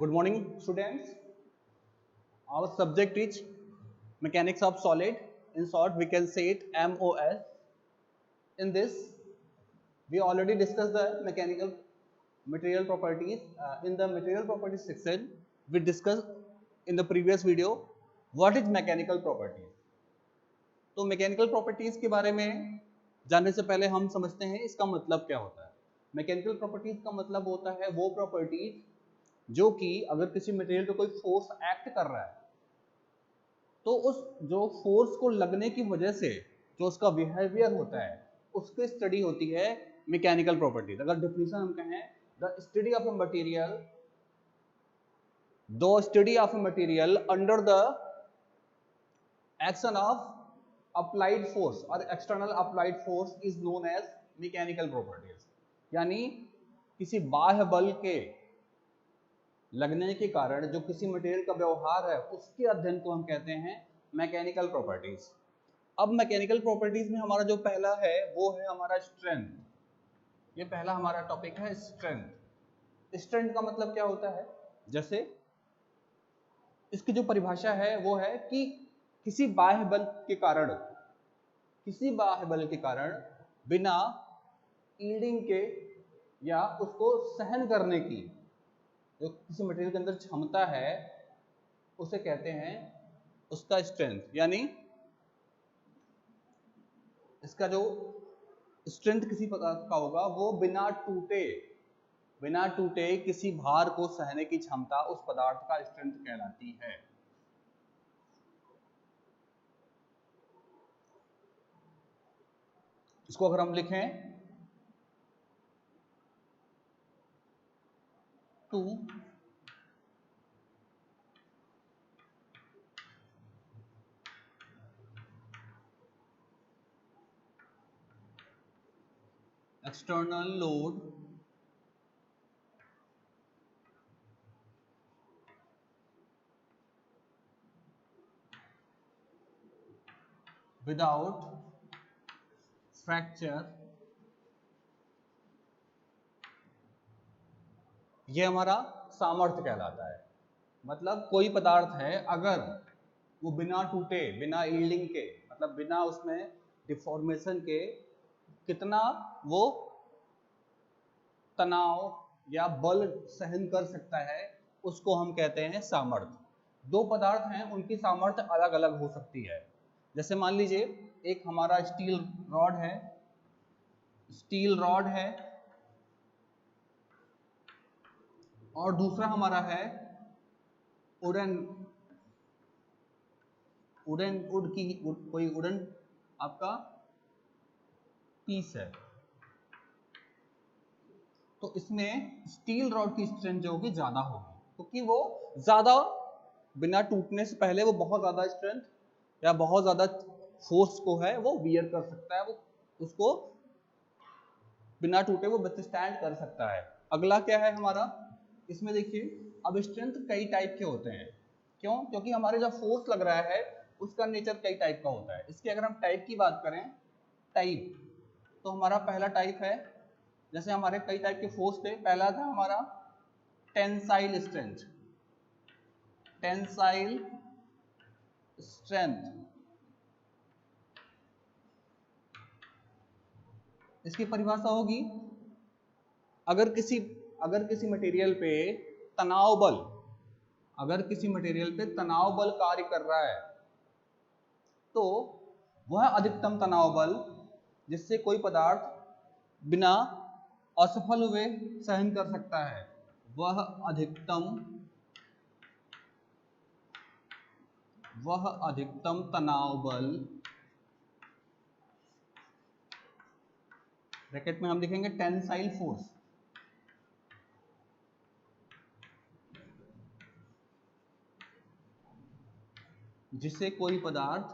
Good morning, students. Our subject is mechanics of solid. In short, we can say it MOS. In this, we already discussed the mechanical material properties. In the material properties section, we discussed in the previous video what is mechanical properties. तो mechanical properties के बारे में जानने से पहले हम समझते हैं इसका मतलब क्या होता है। मैकेनिकल प्रॉपर्टीज का मतलब होता है वो प्रॉपर्टीज जो कि अगर किसी मटेरियल पे कोई फोर्स एक्ट कर रहा है तो उस जो फोर्स को लगने की वजह से जो उसका बिहेवियर होता है उसकी स्टडी होती है मैकेनिकल प्रॉपर्टीज। अगर डिफिनेशन हम कहें the study of a material under the action of applied force और external applied force is known as mechanical properties. यानी किसी बाह्य बल के लगने के कारण जो किसी मटेरियल का व्यवहार है उसके अध्ययन को हम कहते हैं मैकेनिकल प्रॉपर्टीज। अब मैकेनिकल प्रॉपर्टीज में हमारा जो पहला है वो है हमारा स्ट्रेंथ। ये पहला हमारा टॉपिक है स्ट्रेंथ। स्ट्रेंथ का मतलब क्या होता है, जैसे इसकी जो परिभाषा है वो है कि किसी बाह्य बल के कारण बिना यील्डिंग के या उसको सहन करने की जो किसी मटेरियल के अंदर क्षमता है उसे कहते हैं उसका स्ट्रेंथ। यानी इसका जो स्ट्रेंथ किसी पदार्थ का होगा वो बिना टूटे किसी भार को सहने की क्षमता उस पदार्थ का स्ट्रेंथ कहलाती है। इसको अगर हम लिखें to external load without fracture, ये हमारा सामर्थ्य कहलाता है। मतलब कोई पदार्थ है अगर वो बिना टूटे, बिना यील्डिंग के, मतलब बिना उसमें डिफॉर्मेशन के कितना वो तनाव या बल सहन कर सकता है उसको हम कहते हैं सामर्थ्य। दो पदार्थ हैं उनकी सामर्थ्य अलग अलग हो सकती है। जैसे मान लीजिए एक हमारा स्टील रॉड है और दूसरा हमारा है कोई वुडन आपका पीस है। तो इसमें स्टील रॉड की स्ट्रेंथ जो होगी ज्यादा होगी क्योंकि वो ज्यादा बिना टूटने से पहले वो बहुत ज्यादा स्ट्रेंथ या बहुत ज्यादा फोर्स को है वो वियर कर सकता है, वो उसको बिना टूटे वो विथस्टैंड कर सकता है। अगला क्या है हमारा, इसमें देखिए अब स्ट्रेंथ कई टाइप के होते हैं। क्यों? क्योंकि हमारे जो फोर्स लग रहा है उसका नेचर कई टाइप का होता है। इसके अगर हम टाइप की बात करें, तो हमारा पहला टाइप है, जैसे हमारे कई टाइप के फोर्स थे। पहला था हमारा टेंसाइल स्ट्रेंथ। इसकी परिभाषा होगी अगर किसी मटेरियल पे तनाव बल कार्य कर रहा है तो वह अधिकतम तनाव बल जिससे कोई पदार्थ बिना असफल हुए सहन कर सकता है वह अधिकतम तनाव बल, ब्रैकेट में हम लिखेंगे टेंसाइल फोर्स, जिसे कोई पदार्थ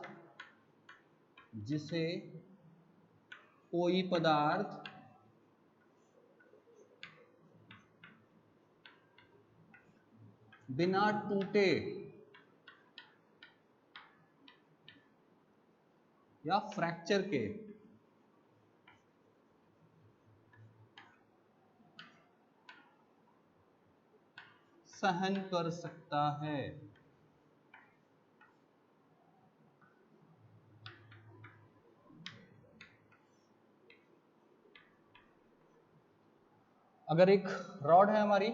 बिना टूटे या फ्रैक्चर के सहन कर सकता है। अगर एक रॉड है हमारी,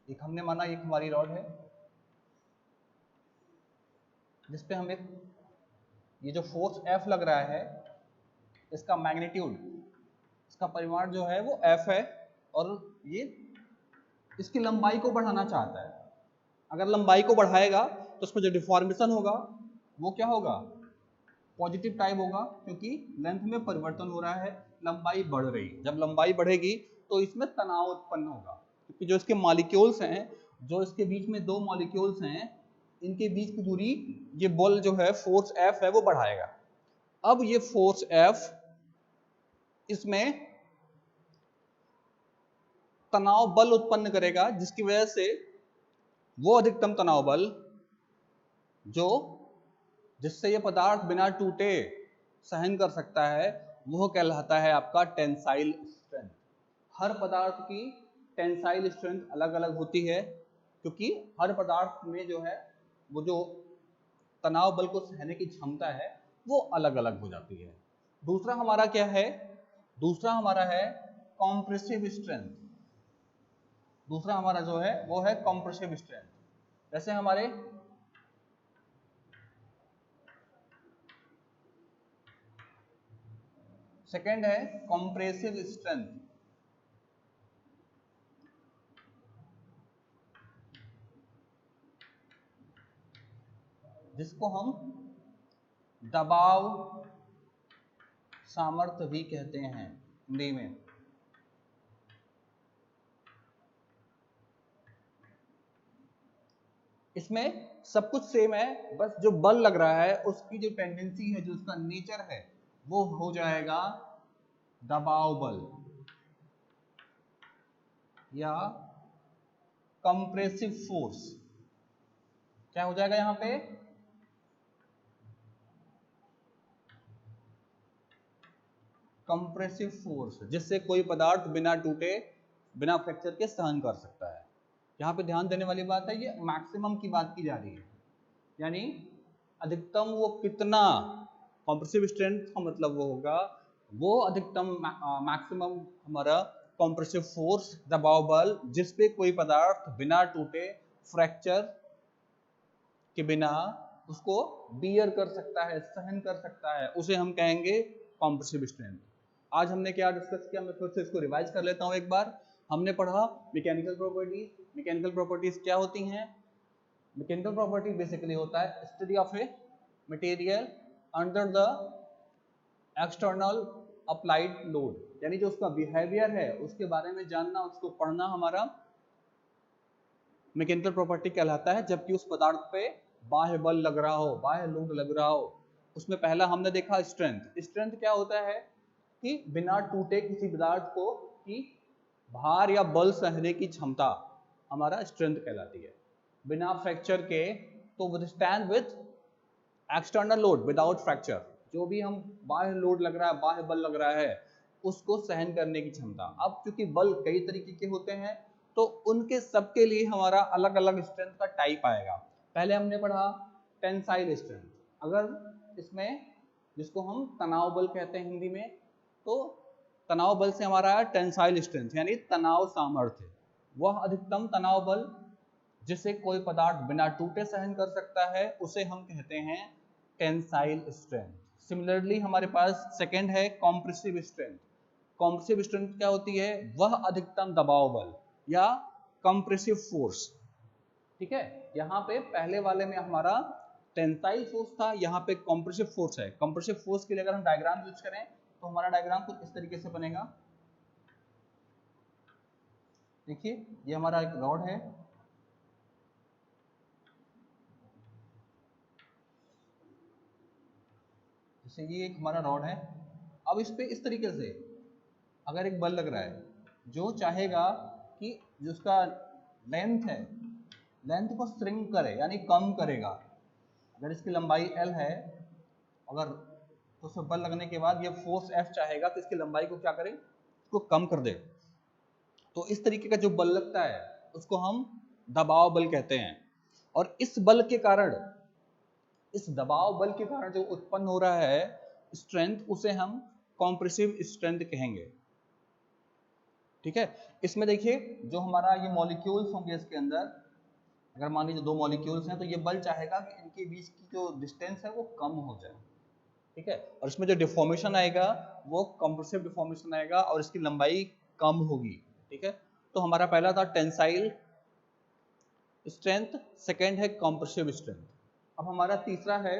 एक हमने माना एक हमारी रॉड है जिसपे हम एक ये जो फोर्स F लग रहा है, इसका मैग्नीट्यूड, इसका परिमाण जो है वो F है, और ये इसकी लंबाई को बढ़ाना चाहता है। अगर लंबाई को बढ़ाएगा तो उसमें जो डिफॉर्मेशन होगा वो क्या होगा, पॉजिटिव टाइप होगा, क्योंकि लेंथ में परिवर्तन हो रहा है, लंबाई बढ़ रही है। जब लंबाई बढ़ेगी तो इसमें तनाव उत्पन्न होगा, क्योंकि जो इसके मॉलिक्यूल्स हैं, जो इसके बीच में दो मॉलिक्यूल्स हैं, इनके बीच की दूरी, ये बल जो है फोर्स F है वो बढ़ाएगा। अब ये फोर्स F इसमें तनाव बल उत्पन्न करेगा, जिसकी वजह से वो अधिकतम तनाव बल जो जिससे ये पदार्थ बिना टूटे सहन कर सकता है, वो कहलाता है आपका टेंसाइल स्ट्रेंथ। हर पदार्थ की टेंसाइल स्ट्रेंथ अलग अलग होती है, क्योंकि हर पदार्थ में जो है वो जो तनाव बल को सहने की क्षमता है वो अलग अलग हो जाती है। दूसरा हमारा क्या है, दूसरा हमारा है कॉम्प्रेसिव स्ट्रेंथ। दूसरा हमारा जो है वो है कॉम्प्रेसिव स्ट्रेंथ। जैसे हमारे सेकेंड है कॉम्प्रेसिव स्ट्रेंथ, जिसको हम दबाव सामर्थ्य भी कहते हैं हिंदी में। इसमें सब कुछ सेम है, बस जो बल लग रहा है उसकी जो टेंडेंसी है, जो उसका नेचर है, वो हो जाएगा दबाव बल या कंप्रेसिव फोर्स। क्या हो जाएगा यहां पे, कंप्रेसिव फोर्स, जिससे कोई पदार्थ बिना टूटे, बिना फ्रैक्चर के सहन कर सकता है। यहाँ पे ध्यान देने वाली बात है, ये मैक्सिमम की बात की जा रही है, यानी अधिकतम वो कितना, कॉम्प्रेसिव स्ट्रेंथ का मतलब वो होगा वो अधिकतम मैक्सिमम हमारा कॉम्प्रेसिव फोर्स, दबाव बल, जिस पे कोई पदार्थ बिना टूटे, फ्रैक्चर के बिना उसको बियर कर सकता है, सहन कर सकता है, उसे हम कहेंगे कॉम्प्रेसिव स्ट्रेंथ। आज हमने क्या डिस्कस किया, मैं फिर से इसको रिवाइज कर लेता हूँ एक बार। हमने पढ़ा मैकेनिकल प्रॉपर्टीज। मैकेनिकल प्रॉपर्टीज क्या होती हैं, मैकेनिकल प्रॉपर्टी बेसिकली होता है study of a material under the external applied load, यानी जो उसका बिहेवियर है उसके बारे में जानना, उसको पढ़ना हमारा मैकेनिकल प्रॉपर्टी कहलाता है। जबकि उस पदार्थ पे बाह्य बल लग रहा हो, बाह्य लोड लग रहा हो, उसमें पहला हमने देखा स्ट्रेंथ। स्ट्रेंथ क्या होता है कि बिना टूटे किसी पदार्थ को की भार या बल सहने की क्षमता हमारा स्ट्रेंथ कहलाती है। बिना फ्रैक्चर के, तो withstand with external load without fracture, जो भी हम बाह्य लोड लग रहा है, बाह्य बल लग रहा है, उसको सहन करने की क्षमता। अब क्योंकि बल कई तरीके के होते हैं, तो उनके सबके लिए हमारा अलग अलग स्ट्रेंथ का टाइप आएगा। पहले हमने पढ़ा टेंसाइल स्ट्रेंथ। अगर इसमें, जिसको हम तनाव बल कहते हैं हिंदी में, तो तनाव बल से हमारा है टेंसाइल स्ट्रेंथ, यानी तनाव सामर्थ्य, वह अधिकतम तनाव बल जिसे कोई पदार्थ बिना टूटे सहन कर सकता है, उसे हम कहते हैं टेंसाइल स्ट्रेंथ। सिमिलरली हमारे पास सेकंड है कॉम्प्रेसिव स्ट्रेंथ। कॉम्प्रेसिव स्ट्रेंथ क्या होती है, वह अधिकतम दबाव बल या कंप्रेसिव फोर्स। ठीक है, यहाँ पे पहले वाले में हमारा टेंसाइल फोर्स था, यहाँ पे कंप्रेसिव फोर्स है। कंप्रेसिव फोर्स के लिए अगर हम डायग्राम यूज करें तो हमारा डायग्राम कुछ इस तरीके से बनेगा। देखिए, ये हमारा एक रॉड है, जैसे ये एक हमारा रॉड है। अब इस पे इस तरीके से अगर एक बल लग रहा है, जो चाहेगा कि जिसका लेंथ है, लेंथ को श्रिंक करे, यानी कम करेगा। अगर इसकी लंबाई L है, अगर तो उसमें बल लगने के बाद ये फोर्स F चाहेगा कि इसकी लंबाई को क्या करें, इसको कम कर दे। तो इस तरीके का जो बल लगता है उसको हम दबाव बल कहते हैं। और इस बल के कारण, इस दबाव बल के कारण जो उत्पन्न हो रहा है स्ट्रेंथ, उसे हम कॉम्प्रेसिव स्ट्रेंथ कहेंगे। ठीक है, इसमें देखिए जो हमारा ये मॉलिक्यूल्स होंगे इसके अंदर, अगर मान लीजिए 2 मॉलिक्यूल्स हैं तो ये बल चाहेगा कि इनके बीच की जो डिस्टेंस है वो कम हो जाए। ठीक है, और इसमें जो डिफॉर्मेशन आएगा वो कंप्रेसिव डिफॉर्मेशन आएगा और इसकी लंबाई कम होगी। ठीक है, तो हमारा पहला था टेंसाइल स्ट्रेंथ, सेकेंड है कंप्रेसिव स्ट्रेंथ। अब हमारा तीसरा है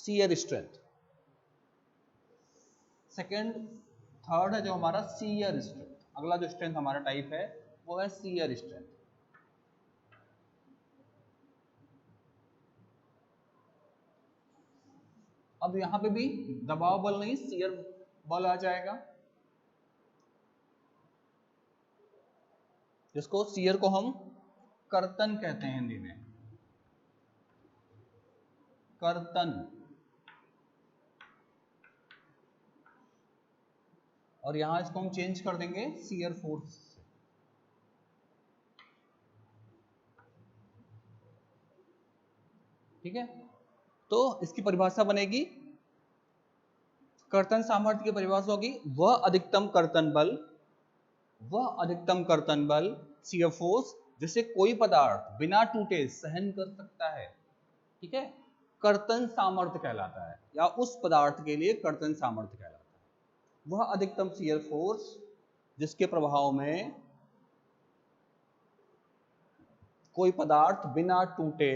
शियर स्ट्रेंथ। सेकेंड थर्ड है जो हमारा शियर स्ट्रेंथ। अगला जो स्ट्रेंथ हमारा टाइप है वो है शियर स्ट्रेंथ। अब यहां पे भी दबाव बल नहीं, शियर बल आ जाएगा, जिसको शियर को हम कर्तन कहते हैं हिंदी में, कर्तन। और यहां इसको हम चेंज कर देंगे शियर फोर्स। ठीक है, तो इसकी परिभाषा बनेगी, कर्तन सामर्थ्य की परिभाषा होगी वह अधिकतम कर्तन बल, वह अधिकतम कर्तन बल शियर फोर्स जिसे कोई पदार्थ बिना टूटे सहन कर सकता है। ठीक है, कर्तन सामर्थ्य कहलाता है, या उस पदार्थ के लिए कर्तन सामर्थ्य कहलाता है। वह अधिकतम शियर फोर्स जिसके प्रभाव में कोई पदार्थ बिना टूटे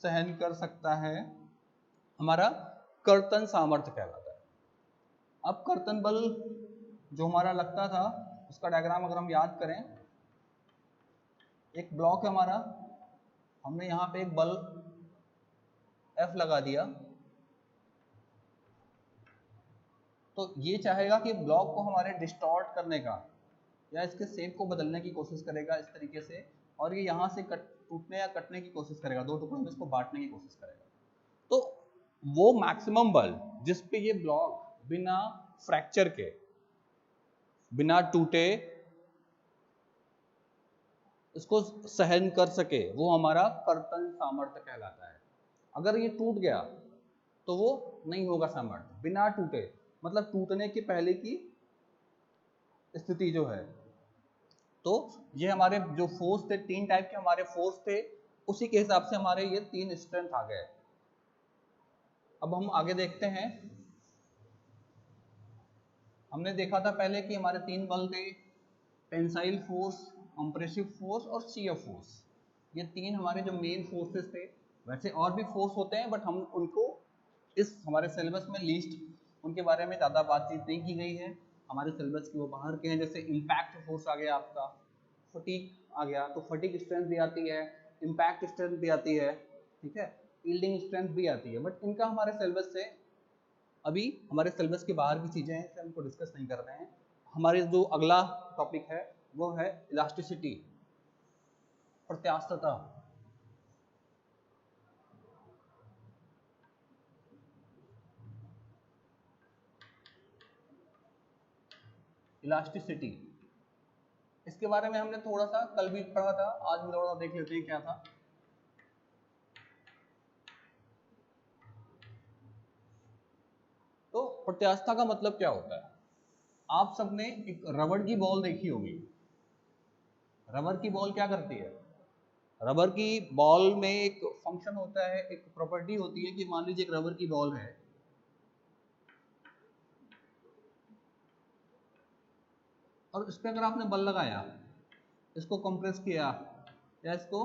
सहन कर सकता है, हमारा कर्तन सामर्थ्य कहलाता है। अब कर्तन बल जो हमारा लगता था उसका डायग्राम अगर हम याद करें, एक ब्लॉक है हमारा, हमने यहाँ पे एक बल F लगा दिया, तो ये चाहेगा कि ब्लॉक को हमारे डिस्टॉर्ट करने का या इसके शेप को बदलने की कोशिश करेगा इस तरीके से, और ये यहाँ से टूटने या कटने की कोशिश करेगा, 2 टुकड़ों में इसको बांटने की कोशिश करेगा। तो वो मैक्सिमम बल जिस पे ये ब्लॉक बिना फ्रैक्चर के, बिना टूटे इसको सहन कर सके, वो हमारा कर्तन सामर्थ्य कहलाता है। अगर ये टूट गया तो वो नहीं होगा सामर्थ्य, बिना टूटे मतलब टूटने के पहले की स्थिति जो है। तो ये हमारे जो फोर्स थे, 3 टाइप के हमारे फोर्स थे, उसी के हिसाब से हमारे ये 3 स्ट्रेंथ आ गए। अब हम आगे देखते हैं। हमने देखा था पहले कि हमारे 3 बल थे, टेंसाइल फोर्स, कंप्रेसिव फोर्स और शियर फोर्स। ये 3 हमारे जो मेन फोर्सेस थे। वैसे और भी फोर्स होते हैं बट हम उनको इस हमारे सिलेबस में लीस्ट उनके बारे में ज़्यादा बातचीत नहीं की गई है। हमारे सिलेबस की वो बाहर के हैं, जैसे इम्पैक्ट फोर्स आ गया आपका, फटीग आ गया, तो फटीग स्ट्रेंथ भी आती है, इम्पैक्ट स्ट्रेंथ भी आती है, ठीक है, यील्डिंग स्ट्रेंथ भी आती है, बट इनका हमारे सिलेबस से अभी हमारे सिलेबस के बाहर की चीज़ें हैं, इसे हमको डिस्कस नहीं कर रहे हैं। हमारे जो अगला टॉपिक है वो है इलास्टिसिटी, प्रत्यास्थता। इलास्टिसिटी, इसके बारे में हमने थोड़ा सा कल भी पढ़ा था, आज भी थोड़ा देख लेते हैं क्या था। तो प्रत्यास्थता का मतलब क्या होता है? आप सबने एक रबड़ की बॉल देखी होगी। रबर की बॉल क्या करती है? रबर की बॉल में एक फंक्शन होता है, एक प्रॉपर्टी होती है कि मान लीजिए एक रबर की बॉल है, और इस पर अगर आपने बल लगाया, इसको कंप्रेस किया या इसको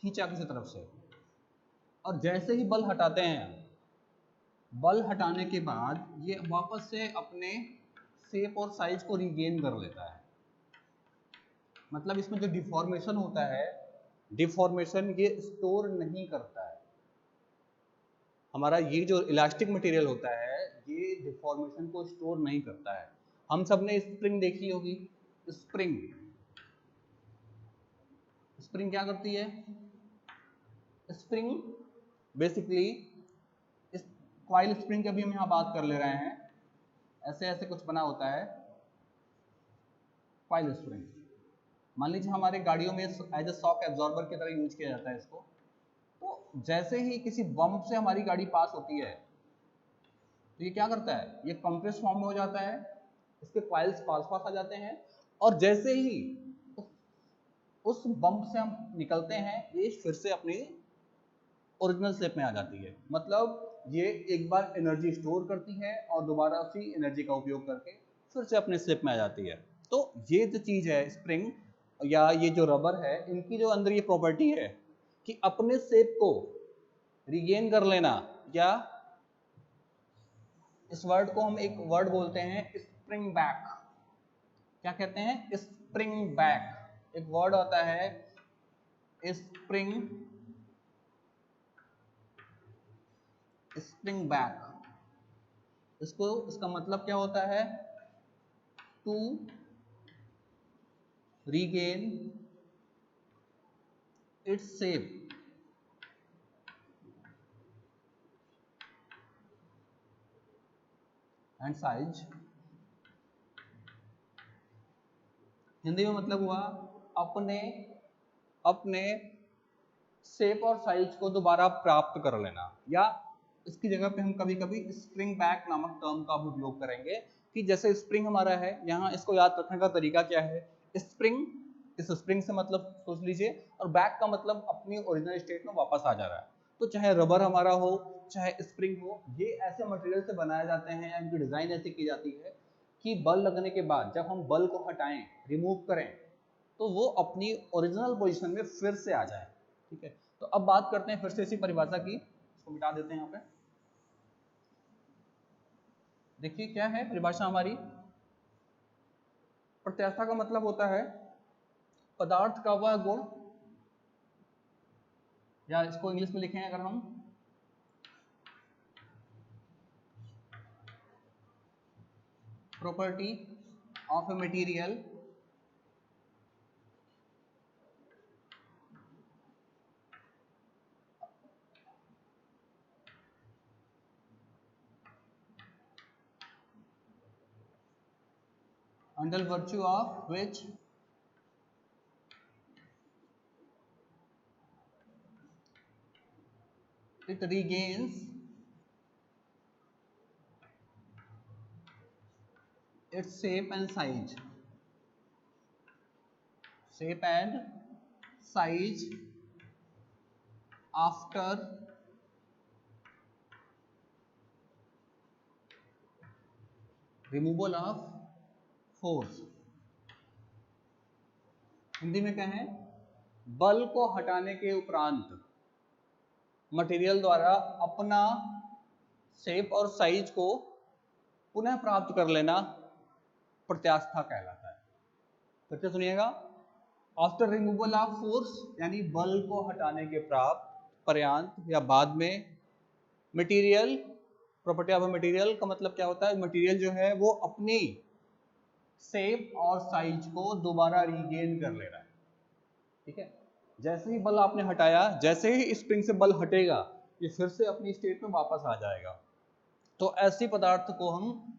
खींचा किसी तरफ से, और जैसे ही बल हटाते हैं, बल हटाने के बाद ये वापस से अपने शेप और साइज को रीगेन कर लेता है। मतलब इसमें जो डिफॉर्मेशन होता है, डिफॉर्मेशन ये स्टोर नहीं करता है। हमारा ये जो इलास्टिक मटेरियल होता है ये डिफॉर्मेशन को स्टोर नहीं करता है। हम सब ने स्प्रिंग देखी होगी। स्प्रिंग, स्प्रिंग क्या करती है? स्प्रिंग बेसिकली कॉइल स्प्रिंग की भी हम यहाँ बात कर ले रहे हैं। ऐसे ऐसे कुछ बना होता है कॉइल स्प्रिंग। मान लीजिए हमारे गाड़ियों में एज ए शॉक एब्जॉर्बर की तरह यूज किया जाता है इसको। तो जैसे ही किसी बम्प से हमारी गाड़ी पास होती है तो ये क्या करता है, ये कंप्रेस फॉर्म में हो जाता है, इसके कॉइल्स पास पास आ जाते हैं, और जैसे ही उस बम्प से हम निकलते हैं ये फिर से अपनी ओरिजिनल शेप में आ जाती है। मतलब ये एक बार एनर्जी स्टोर करती है और दोबारा उसी एनर्जी का उपयोग करके फिर से अपने शेप में आ जाती है। तो ये जो चीज है स्प्रिंग या ये जो रबर है, इनकी जो अंदर ये प्रॉपर्टी है कि अपने शेप को रिगेन कर लेना, या इस वर्ड को हम एक वर्ड बोलते हैं स्प्रिंग बैक। क्या कहते हैं, स्प्रिंग बैक। एक वर्ड होता है स्प्रिंग बैक। इसका मतलब क्या होता है, to regain its shape and size. Hindi में मतलब हुआ अपने शेप और साइज को दोबारा प्राप्त कर लेना, या इसकी जगह पे हम कभी कभी स्प्रिंग बैक नामक टर्म का भी उपयोग करेंगे कि जैसे स्प्रिंग हमारा है, यहाँ इसको याद रखने का तरीका क्या है, स्प्रिंग, इस स्प्रिंग से मतलब सोच लीजिए, और बैक का मतलब अपनी ओरिजिनल स्टेट में वापस आ जा रहा है। तो चाहे रबर हमारा हो चाहे स्प्रिंग हो, ये ऐसे मटेरियल से बनाए जाते हैं, इनकी डिजाइन ऐसी की जाती है कि बल लगने के बाद जब हम बल को हटाएं, रिमूव करें, तो वो अपनी ओरिजिनल पोजीशन में फिर से आ जाए। ठीक है, तो अब बात करते हैं फिर से इसी परिभाषा की। इसको मिटा देते हैं यहाँ पे। देखिए क्या है परिभाषा हमारी, प्रत्यास्थता का मतलब होता है पदार्थ का वह गुण, या इसको इंग्लिश में लिखें अगर हम, property of a material under virtue of which it regains its shape and size, after removal of force। Hindi में क्या है, बल को हटाने के उपरांत मटेरियल द्वारा अपना शेप और साइज को पुनः प्राप्त कर लेना प्रत्यास्थता कहलाता है। फिर से सुनिएगा, आफ्टर रिमूवल ऑफ फोर्स यानी बल को हटाने के पर्यंत या बाद में, मटेरियल, प्रॉपर्टी ऑफ मटेरियल का मतलब क्या होता है, मटेरियल जो है वो अपनी शेप और साइज को दोबारा रीगेन कर ले रहा है। ठीक है, जैसे ही बल आपने हटाया, जैसे ही स्प्रिंग से बल हटेगा ये फिर से अपनी स्टेट में वापस आ जाएगा। तो ऐसी पदार्थ को हम,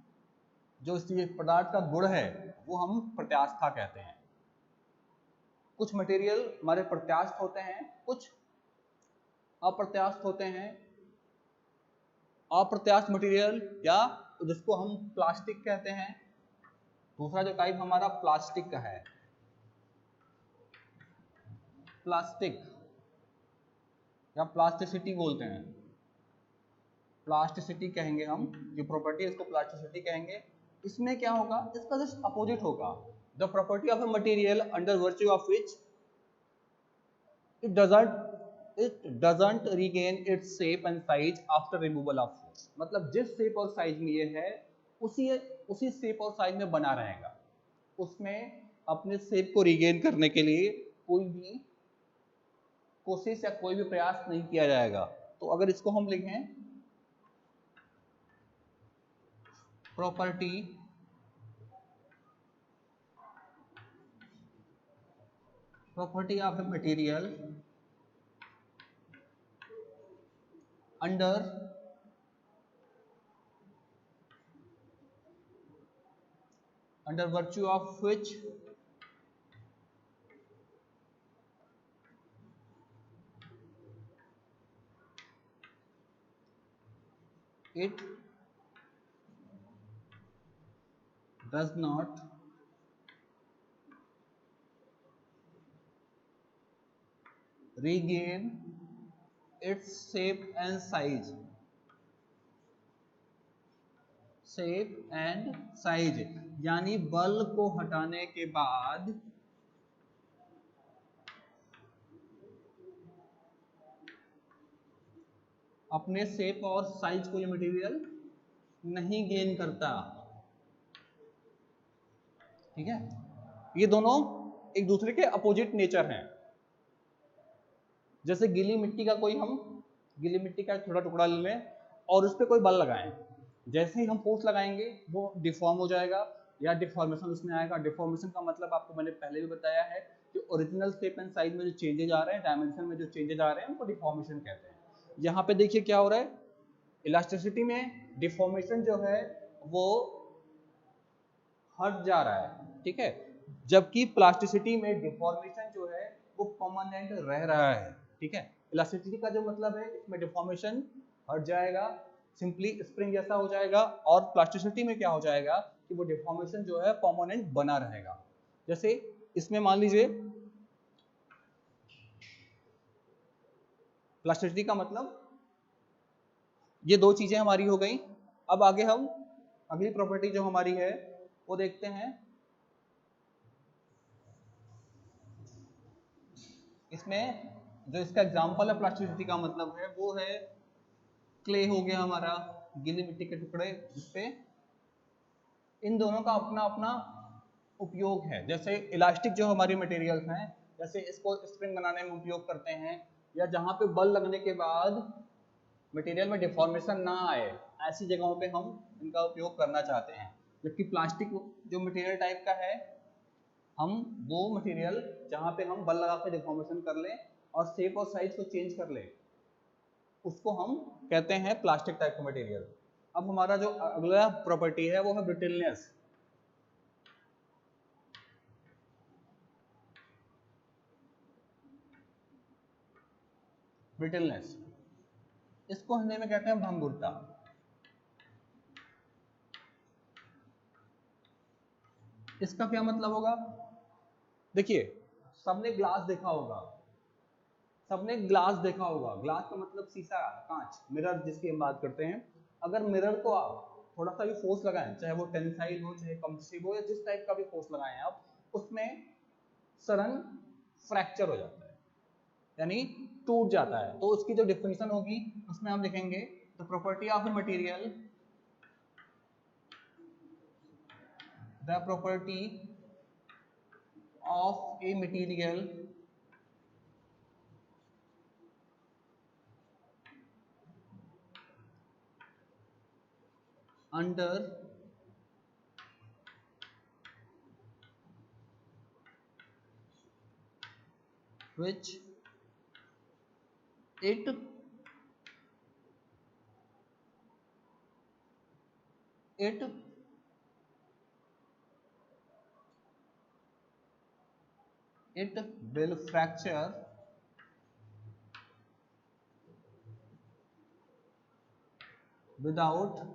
जो इस पदार्थ का गुण है वो हम प्रत्यास्थता कहते हैं। कुछ मटेरियल हमारे प्रत्यास्थ होते हैं, कुछ अप्रत्यास्थ होते हैं। अप्रत्यास्थ मटेरियल या जिसको हम प्लास्टिक कहते हैं, दूसरा जो टाइप हमारा प्लास्टिक का है, प्लास्टिक या प्लास्टिसिटी बोलते हैं, प्लास्टिसिटी कहेंगे हम, जो प्रॉपर्टी है इसको प्लास्टिसिटी कहेंगे। इसमें क्या होगा, इसका जस्ट अपोजिट होगा, the property of a material under virtue of which it doesn't regain its shape and size after removal of force। मतलब जिस शेप और साइज में ये है उसी शेप और साइज में बना रहेगा, उसमें अपने शेप को रिगेन करने के लिए कोई भी कोशिश या कोई भी प्रयास नहीं किया जाएगा। तो अगर इसको हम लिखें property of a material under under virtue of which it does not regain its shape and size, shape and size, यानी बल को हटाने के बाद अपने शेप और साइज को ये मटेरियल नहीं गेन करता। ठीक है, ये दोनों एक दूसरे के अपोजिट नेचर हैं। जैसे गीली मिट्टी का गीली मिट्टी का छोटा टुकड़ा ले लें और उस पर कोई बल लगाएं, जैसे ही हम फोर्स लगाएंगे वो डिफॉर्म हो जाएगा या डिफॉर्मेशन उसमें आएगा। डिफॉर्मेशन का मतलब आपको मैंने पहले भी बताया है कि ओरिजिनल शेप एंड साइज में जो चेंजेज आ रहे हैं, डायमेंशन में जो चेंजेज आ रहे हैं, उनको डिफॉर्मेशन कहते हैं। यहाँ पे देखिए क्या हो रहा है, इलास्टिसिटी में डिफॉर्मेशन जो है वो हट जा रहा है। ठीक है, जबकि प्लास्टिसिटी में डिफॉर्मेशन जो है वो परमानेंट रह रहा है। ठीक है, इलास्टिसिटी का जो मतलब है इसमें डिफॉर्मेशन हट जाएगा, सिंपली स्प्रिंग जैसा हो जाएगा, और प्लास्टिसिटी में क्या हो जाएगा कि वो डिफॉर्मेशन जो है परमानेंट बना रहेगा। जैसे इसमें मान लीजिए प्लास्टिसिटी का मतलब ये दो चीजें हमारी हो गई। अब आगे हम अगली प्रॉपर्टी जो हमारी है वो देखते हैं। इसमें जो इसका एग्जांपल है प्लास्टिसिटी का मतलब है वो है क्ले हो गया हमारा, गीली मिट्टी के टुकड़े, जिसपे इन दोनों का अपना अपना उपयोग है। जैसे इलास्टिक जो हमारी मटेरियल्स हैं, जैसे इसको स्प्रिंग बनाने में उपयोग करते हैं, या जहाँ पे बल लगने के बाद मटेरियल में डिफॉर्मेशन ना आए, ऐसी जगहों पे हम इनका उपयोग करना चाहते हैं। जबकि प्लास्टिक जो मटेरियल टाइप का है, हम वो मटेरियल जहाँ पे हम बल लगा के डिफॉर्मेशन कर लें और शेप और साइज को चेंज कर लें, उसको हम कहते हैं प्लास्टिक टाइप का मटेरियल। अब हमारा जो अगला प्रॉपर्टी है वो है ब्रिटलनेस। ब्रिटलनेस, इसको हिंदी में कहते हैं भंगुरता। इसका क्या मतलब होगा, देखिए सबने ग्लास देखा होगा, ग्लास का मतलब शीशा, कांच, मिरर जिसकी हम बात करते हैं। अगर मिरर को आप थोड़ा सा भी फोर्स लगाएं, चाहे वो टेंसाइल हो, चाहे कंप्रेसिव हो, या जिस टाइप का भी फोर्स लगाएं आप, उसमें सडन फ्रैक्चर हो जाता है, यानी टूट जाता है। तो उसकी जो डिफिनेशन होगी उसमें हम लिखेंगे the property of a material, the property of a material under which it will fracture without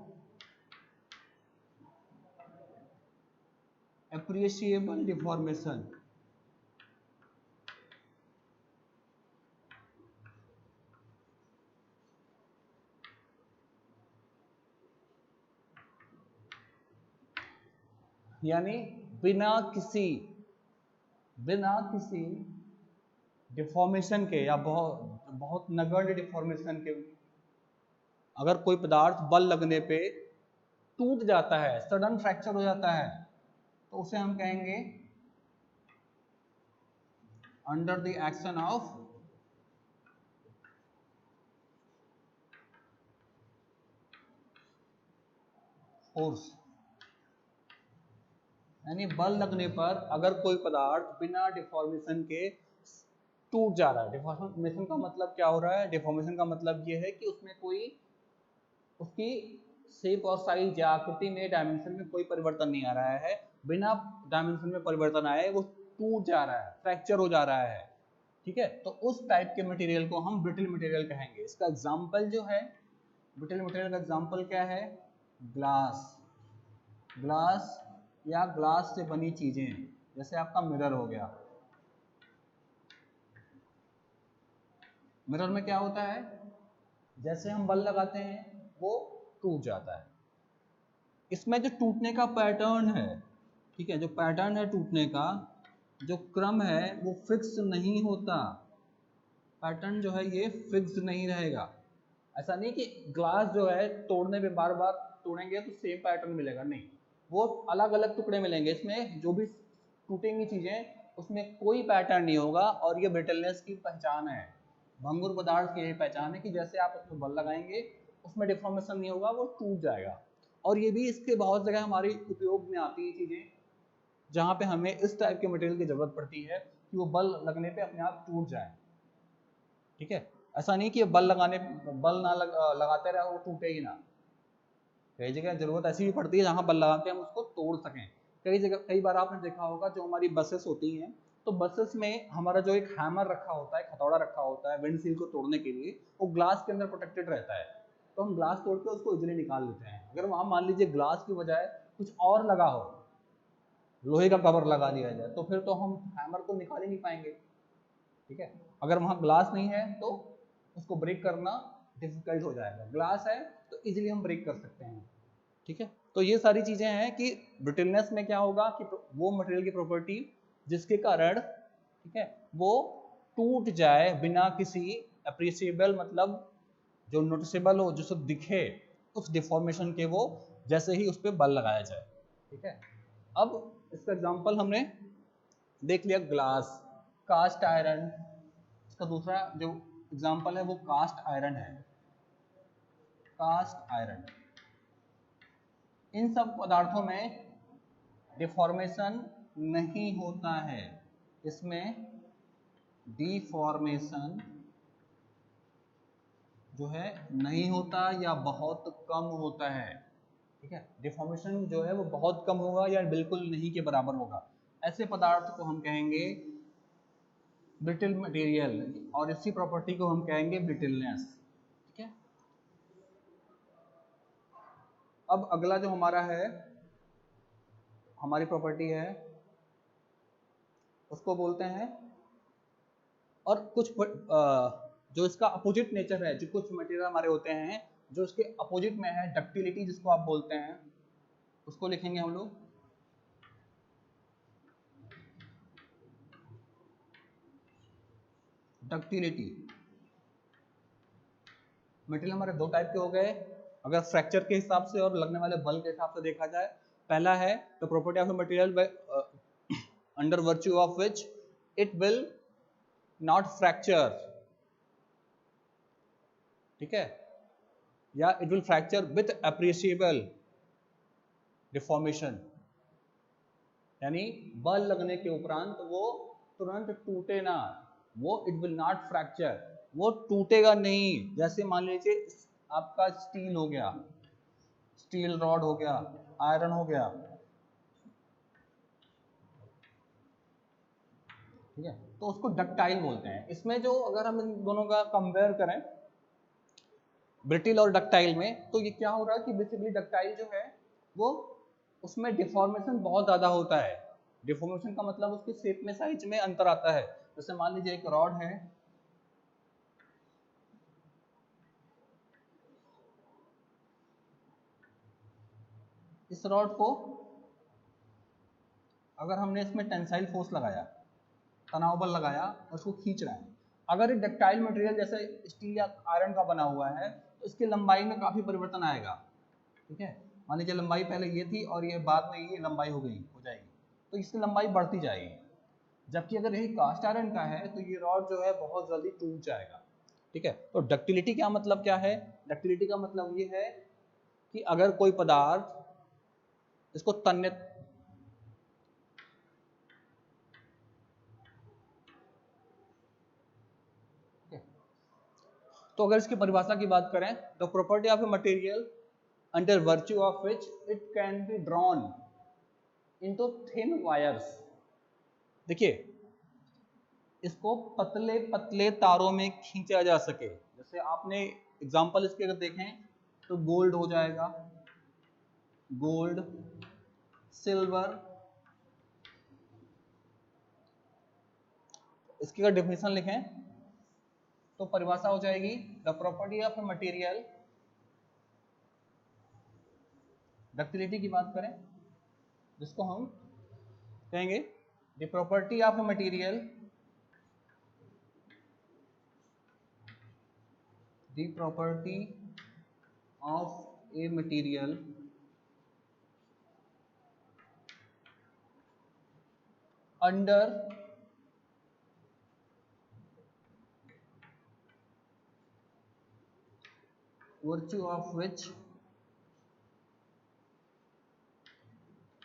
appreciable deformation। यानी बिना किसी डिफॉर्मेशन के, या बहुत नगण्य डिफॉर्मेशन के, अगर कोई पदार्थ बल लगने पे टूट जाता है, सडन फ्रैक्चर हो जाता है, तो उसे हम कहेंगे under the action of force. यानी बल लगने पर अगर कोई पदार्थ बिना डिफॉर्मेशन के टूट जा रहा है। डिफॉर्मेशन का मतलब क्या हो रहा है, डिफॉर्मेशन का मतलब ये है कि उसमें कोई उसकी शेप और साइज या आकृति में, डायमेंशन में कोई परिवर्तन नहीं आ रहा है, बिना डायमेंशन में परिवर्तन आए वो टूट जा रहा है, फ्रैक्चर हो जा रहा है, ठीक है। तो उस टाइप के मटेरियल को हम ब्रिटल मटेरियल कहेंगे। इसका एग्जांपल जो है, ब्रिटल मटेरियल का एग्जांपल क्या है? ग्लास, ग्लास या ग्लास से बनी चीजें, जैसे आपका मिरर हो गया। मिरर में क्या होता है, जैसे हम बल लगाते हैं वो टूट जाता है। इसमें जो टूटने का पैटर्न है, ठीक है, जो पैटर्न है टूटने का, जो क्रम है वो फिक्स नहीं होता। पैटर्न जो है ये फिक्स नहीं रहेगा। ऐसा नहीं कि ग्लास जो है तोड़ने पे बार बार तोड़ेंगे तो सेम पैटर्न मिलेगा, नहीं, वो अलग अलग टुकड़े मिलेंगे। इसमें जो भी टूटेंगी चीजें उसमें कोई पैटर्न नहीं होगा, और ये ब्रिटलनेस की पहचान है, भंगुर पदार्थ की यही पहचान है कि जैसे आप उसमें बल लगाएंगे उसमें डिफॉर्मेशन नहीं होगा, वो टूट जाएगा। और ये भी इसके बहुत जगह हमारी उपयोग में आती है चीजें, जहाँ पे हमें इस टाइप के मटेरियल की जरूरत पड़ती है कि वो बल लगने पे अपने आप टूट जाए, ठीक है। ऐसा नहीं कि बल ना लगाते रहे वो टूटे ही ना। कई जगह जरूरत ऐसी भी पड़ती है जहाँ बल लगा के हम उसको तोड़ सकें। कई जगह, कई बार आपने देखा होगा जो हमारी बसेस होती हैं, तो बसेस में हमारा जो एक हैमर रखा होता है, हथौड़ा रखा होता है विंडशील को तोड़ने के लिए, वो ग्लास के अंदर प्रोटेक्टेड रहता है, तो हम ग्लास तोड़ के उसको इजीली निकाल लेते हैं। अगर वहाँ मान लीजिए ग्लास की बजाय कुछ और लगा हो, लोहे का कवर लगा दिया जाए, तो फिर तो हम हैमर को निकाल ही नहीं पाएंगे, ठीक है। अगर वहाँ ग्लास नहीं है तो उसको ब्रेक करना डिफिकल्ट हो जाएगा, ग्लास है तो इजीली हम ब्रेक कर सकते हैं, ठीक है। तो ये सारी चीजें हैं कि ब्रिटलनेस में क्या होगा कि वो मटेरियल की प्रॉपर्टी जिसके कारण, ठीक है, वो टूट जाए बिना किसी अप्रिशिएबल, मतलब जो नोटिसेबल हो, जो सब दिखे उस डिफॉर्मेशन के, वो जैसे ही उस पर बल लगाया जाए, ठीक है। अब इसका एग्जांपल हमने देख लिया ग्लास, कास्ट आयरन। इसका दूसरा जो एग्जांपल है वो कास्ट आयरन है, कास्ट आयरन। इन सब पदार्थों में डिफॉर्मेशन नहीं होता है, इसमें डिफॉर्मेशन जो है नहीं होता या बहुत कम होता है, ठीक है। डिफॉर्मेशन जो है वो बहुत कम होगा या बिल्कुल नहीं के बराबर होगा। ऐसे पदार्थ को हम कहेंगे ब्रिटल मटेरियल, और इसी प्रॉपर्टी को हम कहेंगे ब्रिटलनेस, ठीक है। अब अगला जो हमारा है, हमारी प्रॉपर्टी है, उसको बोलते हैं, और कुछ जो इसका अपोजिट नेचर है, जो कुछ मटेरियल हमारे होते हैं जो इसके अपोजिट में है, डक्टिलिटी जिसको आप बोलते हैं, उसको लिखेंगे हम लोग डक्टिलिटी। मटेरियल हमारे दो टाइप के हो गए, अगर फ्रैक्चर के हिसाब से और लगने वाले बल के हिसाब से देखा जाए। पहला है the property of a material under virtue of which it will not fracture, ठीक है, या it will fracture with appreciable deformation, यानी बल लगने के उपरांत वो तुरंत टूटे ना, वो इट विल नॉट फ्रैक्चर, वो टूटेगा नहीं। जैसे मान लीजिए आपका स्टील हो गया, स्टील रॉड हो गया, आयरन हो गया, ठीक है, तो उसको डक्टाइल बोलते हैं। इसमें जो अगर हम इन दोनों का कंपेयर करें ब्रिटिल और डक्टाइल में, तो ये क्या हो रहा है कि बेसिकली डक्टाइल जो है वो उसमें डिफॉर्मेशन बहुत ज़्यादा होता है। डिफॉर्मेशन का मतलब उसके शेप में, साइज में अंतर आता है। जैसे मान लीजिए एक रॉड है, इस रॉड को अगर हमने इसमें टेंसाइल फोर्स लगाया, तनाव बल लगाया और उसको खींच रहे हैं, अगर एक डक्टाइल मटेरियल जैसे स्टील या आयरन का बना हुआ है तो इसकी लंबाई में काफ़ी परिवर्तन आएगा, ठीक है। मान लीजिए लंबाई पहले ये थी और ये बाद में ये लंबाई हो जाएगी, तो इसकी लंबाई बढ़ती जाएगी। जबकि अगर यही कास्ट आयरन का है तो ये रॉड जो है बहुत जल्दी टूट जाएगा, ठीक है। तो डक्टिलिटी का मतलब क्या है? डक्टिलिटी का मतलब ये है कि अगर कोई पदार्थ इसको तन्य, तो अगर इसकी परिभाषा की बात करें, the property of a material under virtue of which it can be drawn into thin wires। देखिए, इसको पतले पतले तारों में खींचा जा सके। जैसे आपने एग्जांपल इसके अगर देखें तो गोल्ड हो जाएगा, गोल्ड, सिल्वर। इसकी अगर डेफिनेशन लिखें तो परिभाषा हो जाएगी the property of a material, ductility की बात करें जिसको हम कहेंगे the property of a material, the property of a material under virtue of which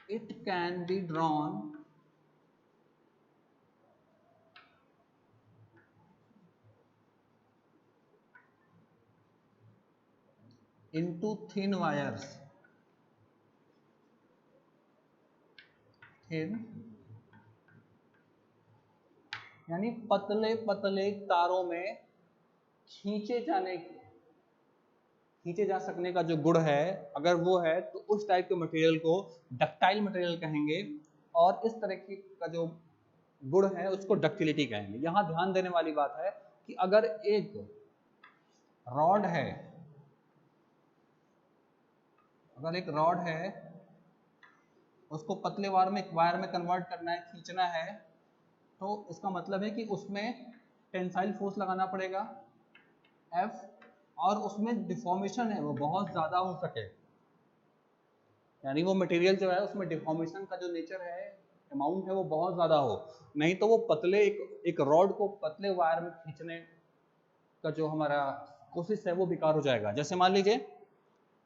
it can be drawn into thin wires, thin यानी पतले पतले तारों में खींचे जा सकने का जो गुण है, अगर वो है तो उस टाइप के मटेरियल को डक्टाइल मटेरियल कहेंगे, और इस तरह की का जो गुण है उसको डक्टिलिटी कहेंगे। यहां ध्यान देने वाली बात है कि अगर एक रॉड है, अगर एक रॉड है उसको पतले वायर में कन्वर्ट करना है, खींचना है, तो इसका मतलब है कि उसमें टेंसाइल फोर्स लगाना पड़ेगा F, और उसमें डिफॉर्मेशन है वो बहुत ज़्यादा हो सके, यानी वो मटेरियल जो है उसमें डिफॉर्मेशन का जो नेचर है, अमाउंट है, वो बहुत ज़्यादा हो। नहीं तो वो पतले एक रॉड को पतले वायर में खींचने का जो हमारा कोशिश है वो बेकार हो जाएगा। जैसे मान लीजिए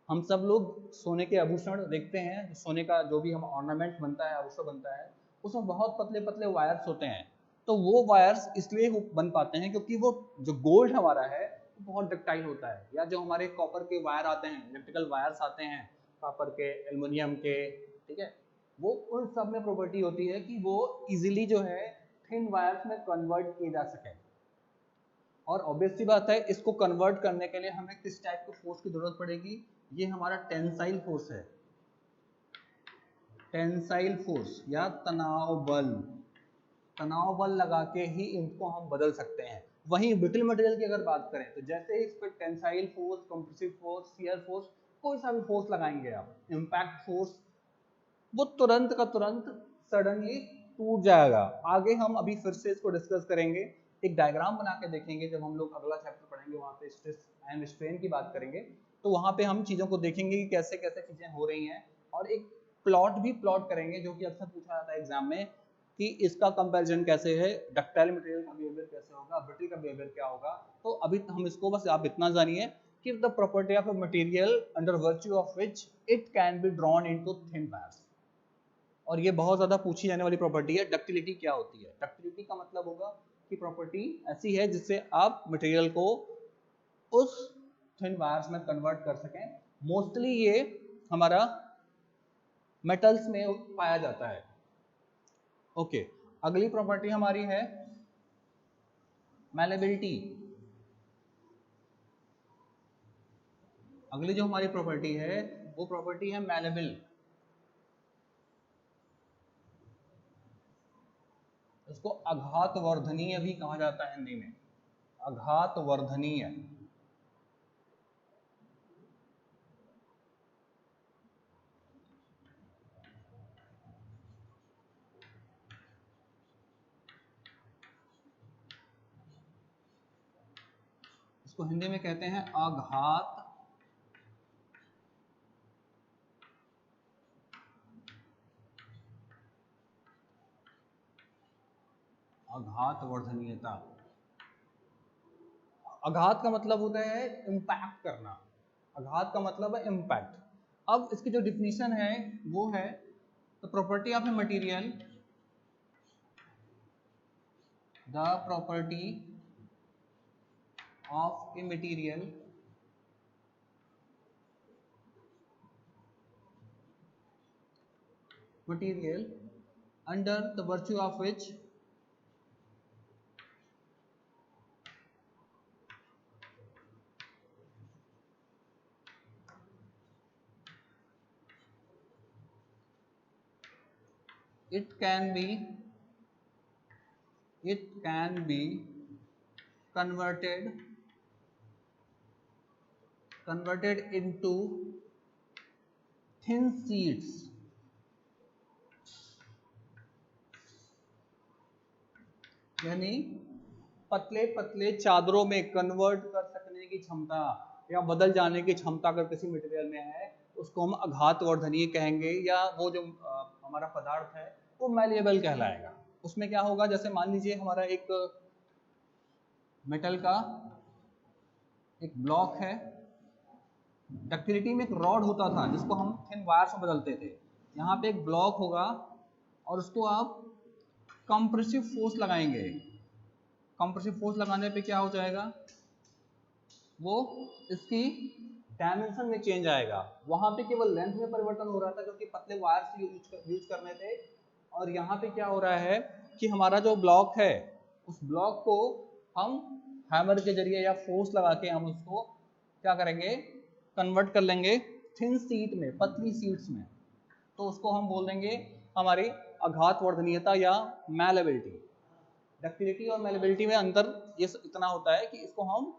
हम सब लोग सोने के आभूषण देखते हैं, सोने का जो भी हम ऑर्नामेंट बनता है, आभूषण बनता है, उसमें बहुत पतले पतले वायर्स होते हैं। तो वो वायर्स इसलिए बन पाते हैं क्योंकि वो जो गोल्ड हमारा है वो बहुत डक्टाइल होता है, या जो हमारे कॉपर के वायर आते हैं, इलेक्ट्रिकल वायर्स आते हैं कॉपर के, एल्युमिनियम के, ठीक है, वो उन सब में प्रॉपर्टी होती है कि वो इजीली जो है थिन वायर्स में कन्वर्ट किए जा सके। और ऑब्वियसली बात है, इसको कन्वर्ट करने के लिए हमें किस टाइप के फोर्स की जरूरत पड़ेगी? ये हमारा टेंसाइल फोर्स है, टेंसाइल फोर्स या तनाव बल लगा के ही इनको हम बदल सकते हैं। वहीं ब्रिटल मटेरियल की अगर बात करें तो जैसे इस पर tensile force, compressive force, shear force, कोई सा भी फोर्स लगाएंगे आप, इंपैक्ट फोर्स, वो तुरंत का तुरंत सडनली टूट जाएगा। आगे हम अभी फिर से इसको डिस्कस करेंगे, एक डायग्राम बना के देखेंगे जब हम लोग अगला चैप्टर पढ़ेंगे, वहाँ पे स्ट्रेस एंड स्ट्रेन की बात करेंगे, तो वहाँ पे हम चीज़ों को देखेंगे कि कैसे कैसे चीज़ें हो रही हैं, और एक प्लॉट भी प्लॉट करेंगे जो कि अक्सर पूछा जाता है एग्जाम में कि इसका कंपैरिजन कैसे है, डक्टाइल मटेरियल का बिहेवियर कैसे होगा, ब्रिटल का बिहेवियर क्या होगा। तो अभी हम इसको बस आप इतना जानिए कि the property of a material under virtue of which it can be drawn into thin wires. और ये बहुत ज़्यादा पूछी जाने वाली प्रॉपर्टी है। डक्टिलिटी क्या होती है? डक्टिलिटी का मतलब होगा कि प्रॉपर्टी ऐसी है जिससे आप मटेरियल को उस थिन वायर्स में कन्वर्ट कर सकें। मोस्टली ये हमारा मेटल्स में पाया जाता है। ओके, अगली प्रॉपर्टी हमारी है मैलेबिलिटी। अगली जो हमारी प्रॉपर्टी है वो प्रॉपर्टी है मैलेबल। इसको आघातवर्धनीय भी कहा जाता है हिंदी में, आघातवर्धनीय। इसको हिंदी में कहते हैं आघातवर्धनीयता। आघात का मतलब होता है इम्पैक्ट करना, आघात का मतलब है इम्पैक्ट। अब इसकी जो डिफिनीशन है वो है the property of a material, the property of a material material under the virtue of which it can be converted into thin sheets, यानी पतले पतले चादरों में कन्वर्ट कर सकने की क्षमता या बदल जाने की क्षमता अगर किसी मटेरियल में है, उसको हम आघातवर्धनीय कहेंगे, या वो जो हमारा पदार्थ है वो मैलिएबल कहलाएगा। उसमें क्या होगा, जैसे मान लीजिए हमारा एक मेटल का एक ब्लॉक है, डक्टिलिटी में एक रॉड होता था जिसको हम थिन वायर से बदलते थे। यहाँ पे एक ब्लॉक होगा और उसको आप कंप्रेसिव फोर्स लगाएंगे। कंप्रेसिव फोर्स लगाने पे क्या हो जाएगा, वो इसकी डायमेंशन में चेंज आएगा। वहां पे केवल लेंथ में परिवर्तन हो रहा था क्योंकि पतले वायर से यूज करने थे, और यहाँ पे क्या हो रहा है कि हमारा जो ब्लॉक है उस ब्लॉक को हम हैमर के जरिए या फोर्स लगा के हम उसको क्या करेंगे, कन्वर्ट कर लेंगे थिन शीट में, पतली शीट्स में। तो उसको हम बोल देंगे हमारी आघातवर्धनीयता या मैलेबिलिटी। डक्टिलिटी और मैलेबिलिटी में अंतर ये इतना होता है कि इसको हम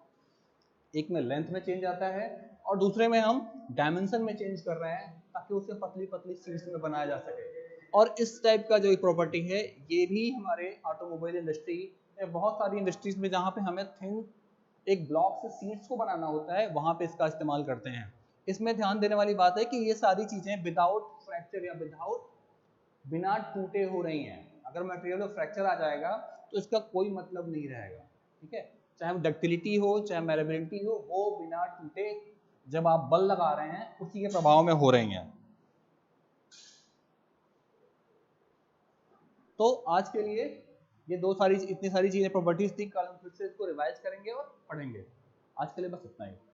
एक में लेंथ में चेंज आता है और दूसरे में हम डायमेंशन में चेंज कर रहे हैं ताकि उसे पतली पतली शीट्स में बनाया जा सके। और इस टाइप का जो प्रॉपर्टी है ये भी हमारे ऑटोमोबाइल इंडस्ट्री में, बहुत सारी इंडस्ट्रीज में जहाँ पे हमें थिन एक ब्लॉक से सीट्स को बनाना होता है वहाँ पे इसका इस्तेमाल करते हैं। इसमें ध्यान देने वाली बात है कि ये सारी चीज़ें विदाउट फ्रैक्चर या बिना टूटे हो रही हैं। अगर मटेरियल में फ्रैक्चर आ जाएगा तो इसका कोई मतलब नहीं रहेगा, ठीक है। चाहे वो डक्टिलिटी हो चाहे मैलेबिलिटी हो, वो बिना टूटे जब आप बल लगा रहे हैं उसी के प्रभाव में हो रही हैं। तो आज के लिए ये इतनी सारी चीजें प्रॉपर्टीज थी, कल हम फिर से इसको रिवाइज करेंगे और पढ़ेंगे। आज के लिए बस इतना ही।